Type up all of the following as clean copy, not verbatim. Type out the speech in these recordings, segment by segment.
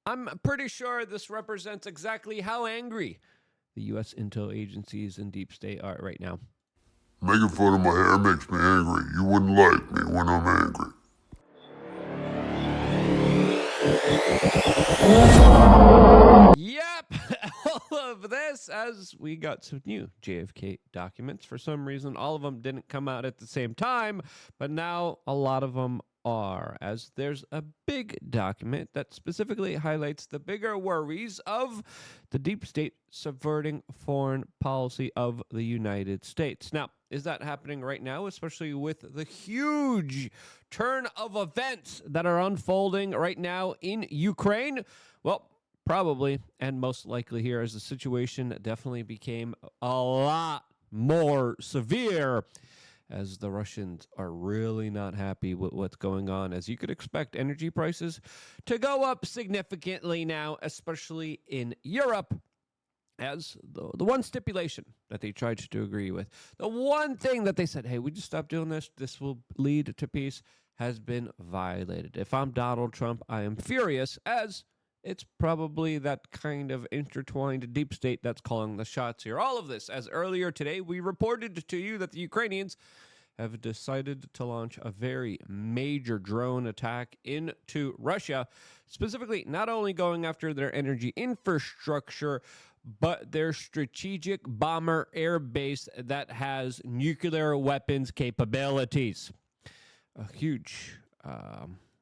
I'm pretty sure this represents exactly how angry the U.S. intel agencies and deep state are right now. Making fun of my hair makes me angry. You wouldn't like me when I'm angry. Yep, all of this as we got some new JFK documents. For some reason, all of them didn't come out at the same time, but now a lot of them are, as there's a big document that specifically highlights the bigger worries of the deep state subverting foreign policy of the United States. Now, is that happening right now, especially with the huge turn of events that are unfolding right now in Ukraine? Well, probably, and most likely here, as the situation definitely became a lot more severe, as the Russians are really not happy with what's going on. As you could expect, energy prices to go up significantly now, especially in Europe, as the one stipulation that they tried to agree with, the one thing that they said, hey, we just stop doing this will lead to peace, has been violated. If I'm Donald Trump, I am furious, as it's probably that kind of intertwined deep state that's calling the shots here. All of this, as earlier today, we reported to you that the Ukrainians have decided to launch a very major drone attack into Russia, specifically not only going after their energy infrastructure, but their strategic bomber air base that has nuclear weapons capabilities. A huge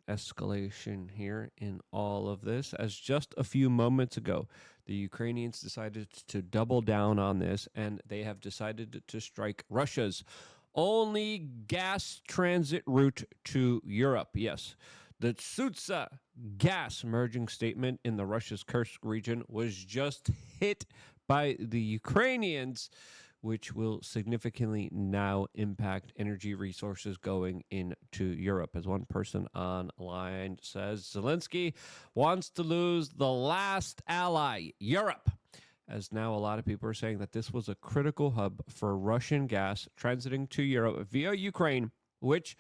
escalation here in all of this, as just a few moments ago, the Ukrainians decided to double down on this, and they have decided to strike Russia's only gas transit route to Europe. Yes, the Tsutsa gas merging statement in the Russia's Kursk region was just hit by the Ukrainians, which will significantly now impact energy resources going into Europe. As one person online says, Zelensky wants to lose the last ally, Europe. As now a lot of people are saying that this was a critical hub for Russian gas transiting to Europe via Ukraine, which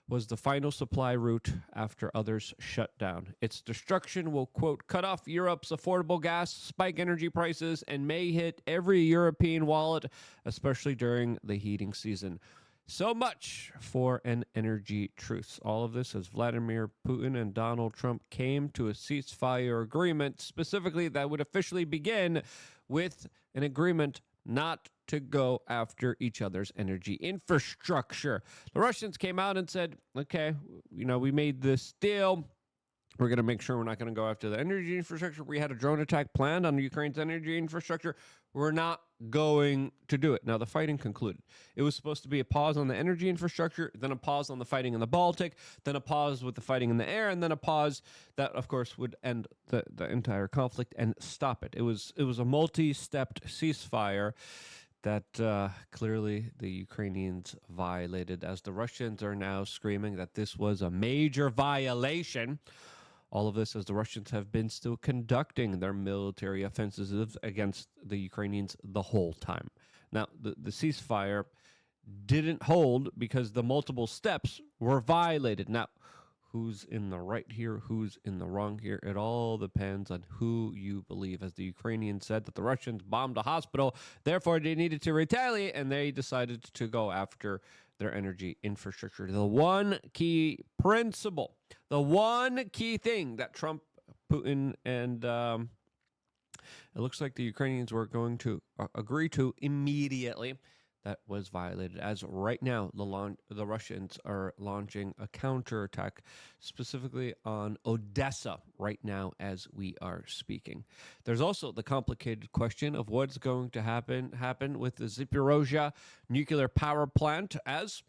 was the final supply route after others shut down. Its destruction will, quote, cut off Europe's affordable gas, spike energy prices, and may hit every European wallet, especially during the heating season. So much for an energy truce. All of this as Vladimir Putin and Donald Trump came to a ceasefire agreement, specifically that would officially begin with an agreement not to go after each other's energy infrastructure. The Russians came out and said, okay, we made this deal. We're going to make sure we're not going to go after the energy infrastructure. We had a drone attack planned on Ukraine's energy infrastructure. We're not going to do it. Now, the fighting concluded. It was supposed to be a pause on the energy infrastructure, then a pause on the fighting in the Baltic, then a pause with the fighting in the air, and then a pause that, of course, would end the entire conflict and stop it. It was a multi-stepped ceasefire that clearly the Ukrainians violated, as the Russians are now screaming that this was a major violation. All of this as the Russians have been still conducting their military offensives against the Ukrainians the whole time. Now, the ceasefire didn't hold because the multiple steps were violated. Now, who's in the right here, who's in the wrong here? It all depends on who you believe. As the Ukrainians said that the Russians bombed a hospital, therefore they needed to retaliate, and they decided to go after their energy infrastructure. The one key principle, the one key thing that Trump, Putin, and it looks like the Ukrainians were going to agree to immediately, that was violated. As right now, the Russians are launching a counterattack specifically on Odessa right now as we are speaking. There's also the complicated question of what's going to happen with the Zaporozhye nuclear power plant, as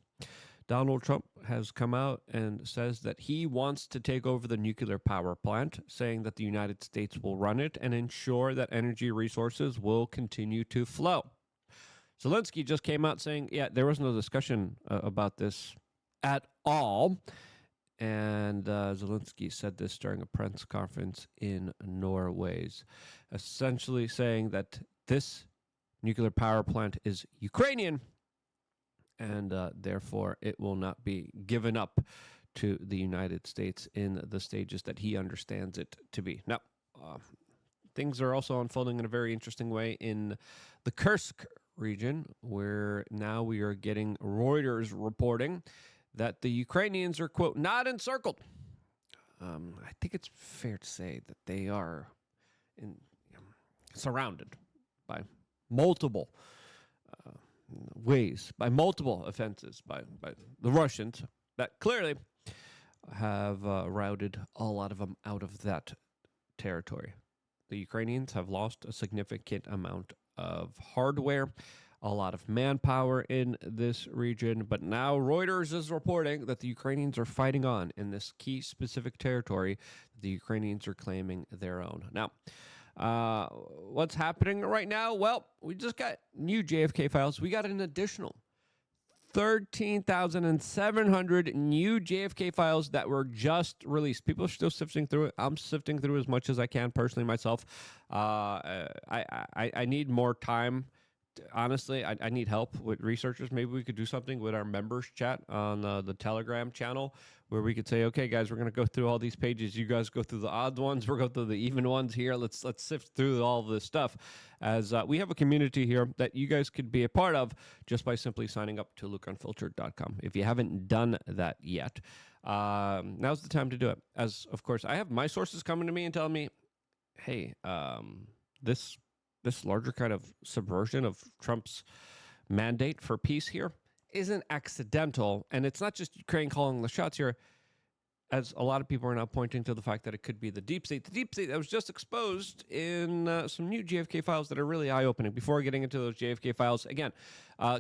Donald Trump has come out and says that he wants to take over the nuclear power plant, saying that the United States will run it and ensure that energy resources will continue to flow. Zelensky just came out saying, yeah, there was no discussion about this at all. And Zelensky said this during a press conference in Norway, essentially saying that this nuclear power plant is Ukrainian, and therefore it will not be given up to the United States in the stages that he understands it to be. Now, things are also unfolding in a very interesting way in the Kursk region, where now we are getting Reuters reporting that the Ukrainians are, quote, not encircled. I think it's fair to say that they are surrounded by multiple ways, by multiple offenses by the Russians that clearly have routed a lot of them out of that territory. The Ukrainians have lost a significant amount of hardware, a lot of manpower in this region, but now Reuters is reporting that the Ukrainians are fighting on in this key specific territory that the Ukrainians are claiming their own. Now, what's happening right now? Well, we just got new JFK files. We got an additional 13,700 new JFK files that were just released. People are still sifting through it. I'm sifting through as much as I can personally myself. I need more time. Honestly, I need help with researchers. Maybe we could do something with our members chat on the Telegram channel where we could say, okay, guys, we're going to go through all these pages. You guys go through the odd ones. We'll go through the even ones here. Let's sift through all of this stuff, as we have a community here that you guys could be a part of just by simply signing up to lookunfiltered.com. If you haven't done that yet, now's the time to do it. As, of course, I have my sources coming to me and telling me, hey, this larger kind of subversion of Trump's mandate for peace here isn't accidental. And it's not just Ukraine calling the shots here, as a lot of people are now pointing to the fact that it could be the deep state. The deep state that was just exposed in some new JFK files that are really eye-opening. Before getting into those JFK files, again,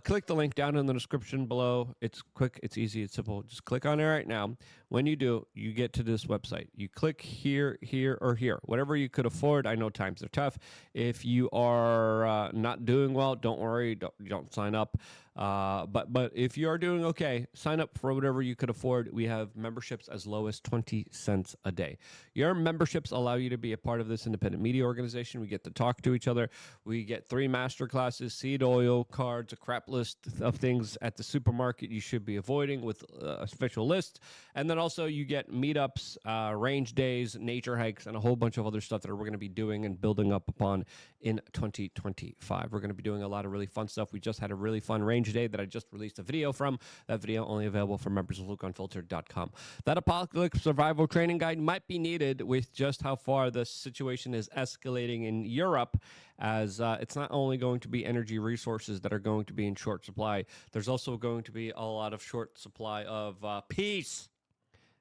click the link down in the description below. It's quick, it's easy, it's simple. Just click on it right now. When you do, you get to this website. You click here, here, or here. Whatever you could afford. I know times are tough. If you are not doing well, don't worry. Don't sign up. But if you are doing okay, sign up for whatever you could afford. We have memberships as low as 20 cents a day. Your memberships allow you to be a part of this independent media organization. We get to talk to each other. We get 3 master classes, seed oil cards, a crap list of things at the supermarket you should be avoiding with a official list. And then also you get meetups, range days, nature hikes, and a whole bunch of other stuff that we're going to be doing and building up upon in 2025. We're going to be doing a lot of really fun stuff. We just had a really fun range day that I just released a video from. That video only available for members of lookunfiltered.com. That apocalypse survival training guide might be needed with just how far the situation is escalating in Europe, as it's not only going to be energy resources that are going to be in short supply, there's also going to be a lot of short supply of peace,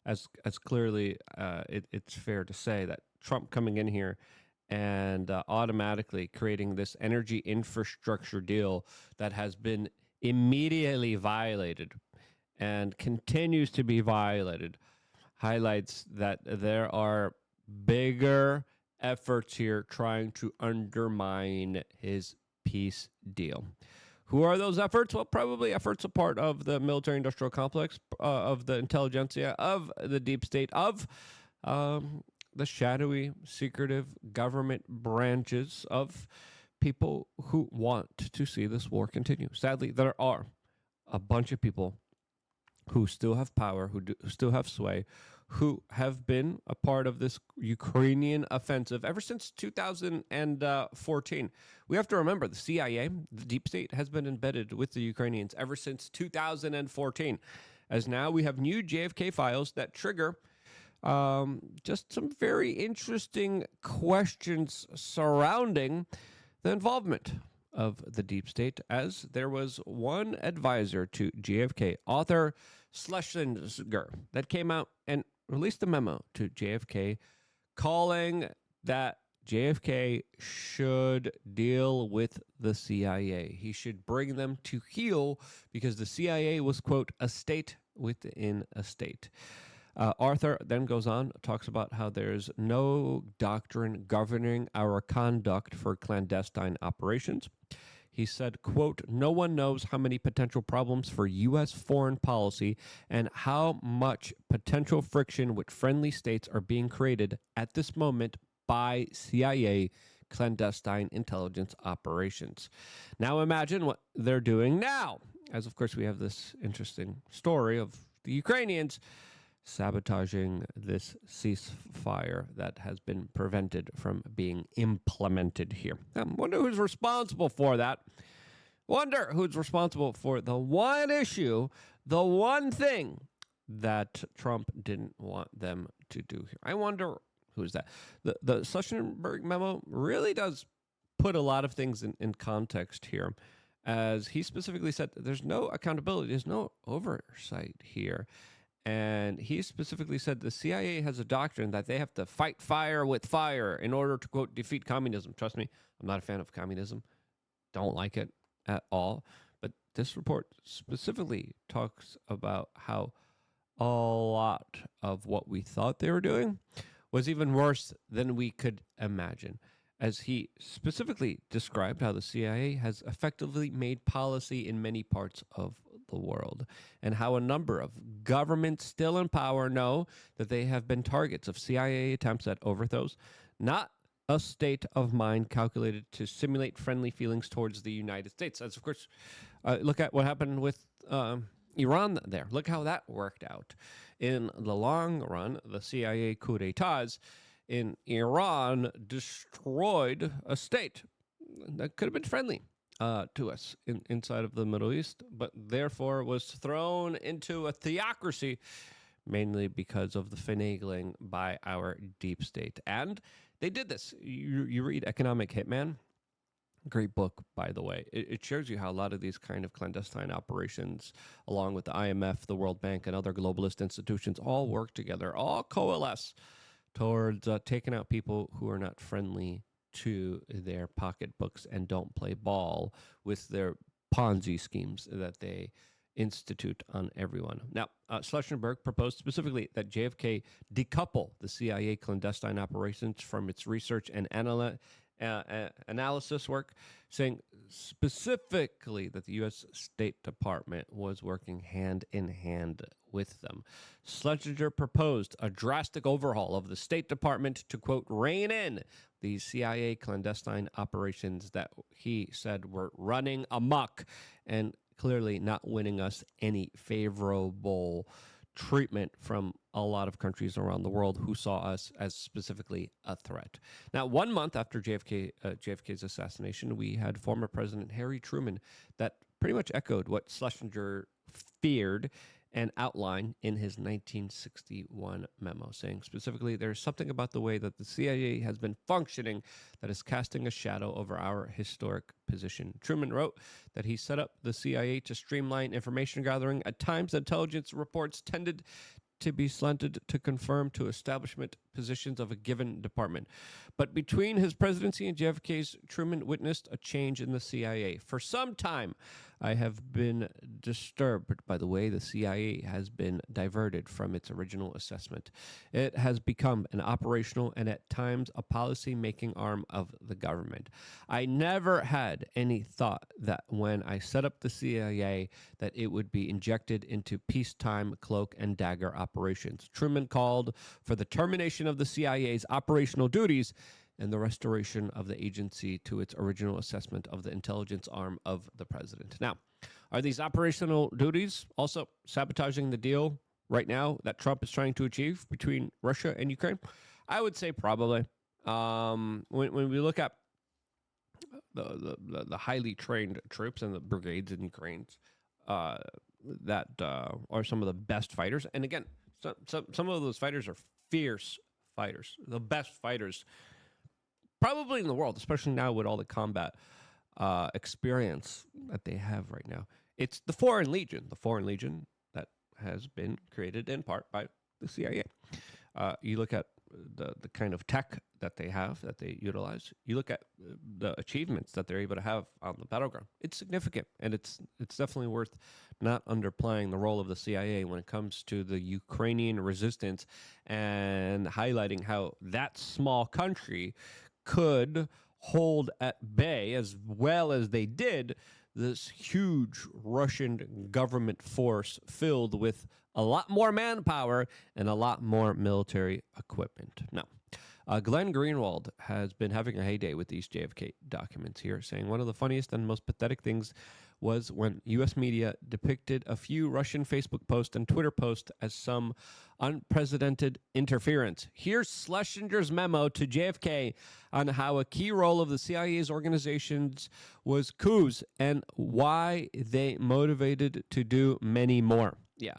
as clearly it's fair to say that Trump coming in here and automatically creating this energy infrastructure deal that has been immediately violated and continues to be violated highlights that there are bigger efforts here trying to undermine his peace deal. Who are those efforts? Well, probably efforts a part of the military-industrial complex, of the intelligentsia, of the deep state, of the shadowy, secretive government branches of people who want to see this war continue. Sadly, there are a bunch of people who still have power, who still have sway, who have been a part of this Ukrainian offensive ever since 2014. We have to remember the CIA, the deep state, has been embedded with the Ukrainians ever since 2014. As now we have new JFK files that trigger just some very interesting questions surrounding the involvement of the deep state, as there was one advisor to JFK, Arthur Schlesinger, that came out and released a memo to JFK calling that JFK should deal with the CIA. He should bring them to heel because the CIA was, quote, a state within a state. Arthur then goes on, talks about how there's no doctrine governing our conduct for clandestine operations. He said, quote, no one knows how many potential problems for U.S. foreign policy and how much potential friction with friendly states are being created at this moment by CIA clandestine intelligence operations. Now imagine what they're doing now, as of course we have this interesting story of the Ukrainians sabotaging this ceasefire that has been prevented from being implemented here. I wonder who's responsible for that. Wonder who's responsible for the one issue, the one thing that Trump didn't want them to do here. I wonder who's that. The Schlesinger memo really does put a lot of things in context here, as he specifically said there's no accountability, there's no oversight here. And he specifically said the CIA has a doctrine that they have to fight fire with fire in order to, quote, defeat communism. Trust me, I'm not a fan of communism. Don't like it at all. But this report specifically talks about how a lot of what we thought they were doing was even worse than we could imagine, as he specifically described how the CIA has effectively made policy in many parts of the world, and how a number of governments still in power know that they have been targets of CIA attempts at overthrows, not a state of mind calculated to simulate friendly feelings towards the United States. As, of course, look at what happened with Iran there. Look how that worked out. In the long run, the CIA coup d'etats in Iran destroyed a state that could have been friendly to us inside of the Middle East, but therefore was thrown into a theocracy, mainly because of the finagling by our deep state. And they did this. You read Economic Hitman, great book, by the way. It shows you how a lot of these kind of clandestine operations, along with the IMF, the World Bank, and other globalist institutions, all work together, all coalesce towards taking out people who are not friendly to their pocketbooks and don't play ball with their Ponzi schemes that they institute on everyone. Now, Schlesinger proposed specifically that JFK decouple the CIA clandestine operations from its research and analysis work, saying specifically that the U.S. State Department was working hand in hand with them. Schlesinger proposed a drastic overhaul of the State Department to, quote, rein in these CIA clandestine operations that he said were running amok and clearly not winning us any favorable treatment from a lot of countries around the world who saw us as specifically a threat. Now, 1 month after JFK's assassination, we had former President Harry Truman that pretty much echoed what Schlesinger feared and outlined in his 1961 memo, saying specifically, there's something about the way that the CIA has been functioning that is casting a shadow over our historic position. Truman wrote that he set up the CIA to streamline information gathering. At times, intelligence reports tended to be slanted to confirm to establishment positions of a given department. But between his presidency and JFK's, Truman witnessed a change in the CIA. For some time, I have been disturbed by the way the CIA has been diverted from its original assessment. It has become an operational and at times a policy-making arm of the government. I never had any thought that when I set up the CIA that it would be injected into peacetime cloak and dagger operations. Truman called for the termination of the CIA's operational duties and the restoration of the agency to its original assessment of the intelligence arm of the president. Now, are these operational duties also sabotaging the deal right now that Trump is trying to achieve between Russia and Ukraine? I would say probably. When we look at the highly trained troops and the brigades in Ukraine that are some of the best fighters, and again, some of those fighters are fierce fighters, the best fighters probably in the world, especially now with all the combat experience that they have right now. It's the Foreign Legion that has been created in part by the CIA. You look at the kind of tech that they have, that they utilize. You look at the achievements that they're able to have on the battleground. It's significant, and it's definitely worth not underplaying the role of the CIA when it comes to the Ukrainian resistance and highlighting how that small country could hold at bay, as well as they did, this huge Russian government force filled with a lot more manpower and a lot more military equipment. Now, Glenn Greenwald has been having a heyday with these JFK documents here, saying one of the funniest and most pathetic things was when U.S. media depicted a few Russian Facebook posts and Twitter posts as some unprecedented interference. Here's Schlesinger's memo to JFK on how a key role of the CIA's organizations was coups and why they motivated to do many more. Yeah.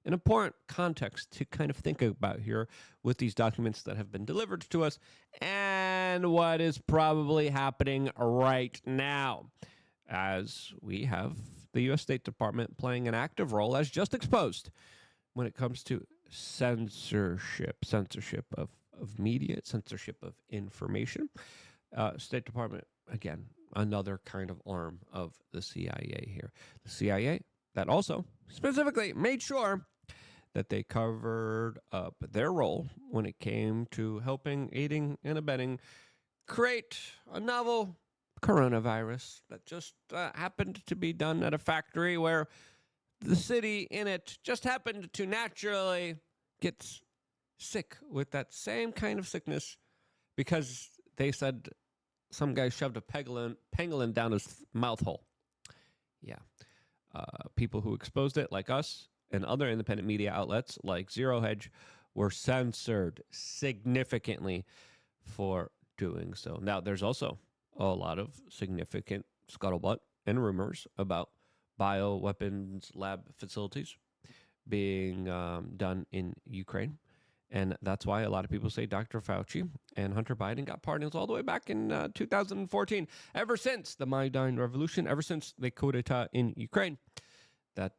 An important context to kind of think about here with these documents that have been delivered to us and what is probably happening right now, as we have the U.S. State Department playing an active role, as just exposed, when it comes to censorship of media, censorship of information. State Department, again, another kind of arm of the CIA here. The CIA that also specifically made sure that they covered up their role when it came to helping, aiding, and abetting create a novel coronavirus that just happened to be done at a factory where the city in it just happened to naturally get sick with that same kind of sickness because they said some guy shoved a pangolin down his mouth hole. Yeah. People who exposed it, like us and other independent media outlets like Zero Hedge, were censored significantly for doing so. Now, there's also a lot of significant scuttlebutt and rumors about bioweapons lab facilities being done in Ukraine. And that's why a lot of people say Dr. Fauci and Hunter Biden got pardons all the way back in 2014. Ever since the Maidan Revolution, ever since the coup d'etat in Ukraine, that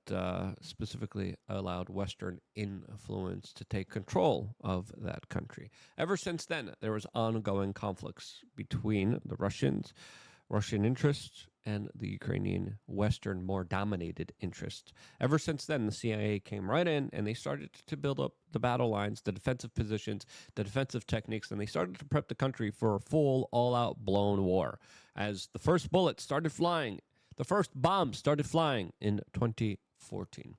specifically allowed Western influence to take control of that country. Ever since then, there was ongoing conflicts between the Russian interests, and the Ukrainian Western, more dominated interests. Ever since then, the CIA came right in and they started to build up the battle lines, the defensive positions, the defensive techniques, and they started to prep the country for a full, all-out blown war. As the first bullet started flying, the first bomb started flying in 2014.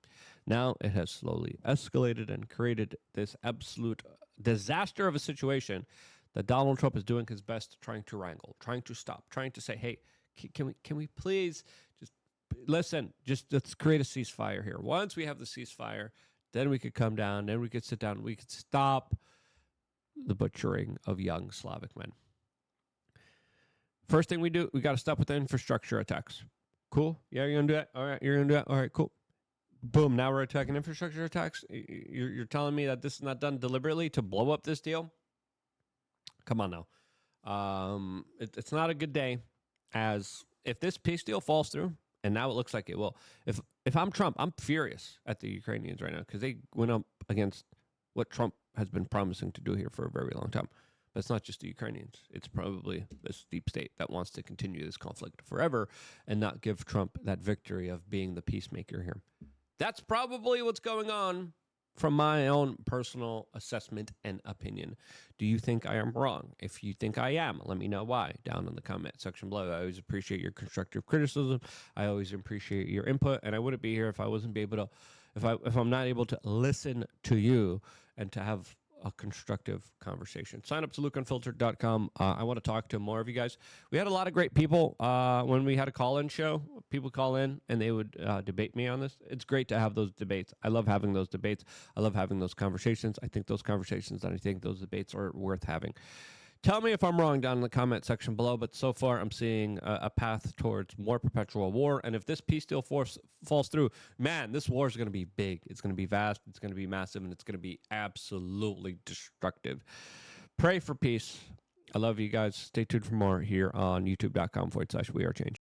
Now it has slowly escalated and created this absolute disaster of a situation that Donald Trump is doing his best trying to wrangle, trying to stop, trying to say, hey, can we please just listen, just let's create a ceasefire here. Once we have the ceasefire, then we could come down, then we could sit down, we could stop the butchering of young Slavic men. First thing we do, we got to stop with the infrastructure attacks. Cool? Yeah, you're going to do that? All right, you're going to do that? All right, cool. Boom, now we're attacking infrastructure attacks? You're telling me that this is not done deliberately to blow up this deal? Come on now. It's not a good day, as if this peace deal falls through, and now it looks like it will. If I'm Trump, I'm furious at the Ukrainians right now because they went up against what Trump has been promising to do here for a very long time. But it's not just the Ukrainians. It's probably this deep state that wants to continue this conflict forever and not give Trump that victory of being the peacemaker here. That's probably what's going on from my own personal assessment and opinion. Do you think I am wrong? If you think I am, let me know why down in the comment section below. I always appreciate your constructive criticism. I always appreciate your input, and I wouldn't be here if I wasn't be able to, if I'm not able to listen to you and to have a constructive conversation. Sign up to lukeunfiltered.com. I want to talk to more of you guys. We had a lot of great people when we had a call-in show. People call in and they would debate me on this. It's great to have those debates. I love having those debates. I love having those conversations. I think those conversations and I think those debates are worth having. Tell me if I'm wrong down in the comment section below, but so far I'm seeing a path towards more perpetual war. And if this peace deal falls through, man, this war is going to be big. It's going to be vast. It's going to be massive, and it's going to be absolutely destructive. Pray for peace. I love you guys. Stay tuned for more here on youtube.com/wearechange.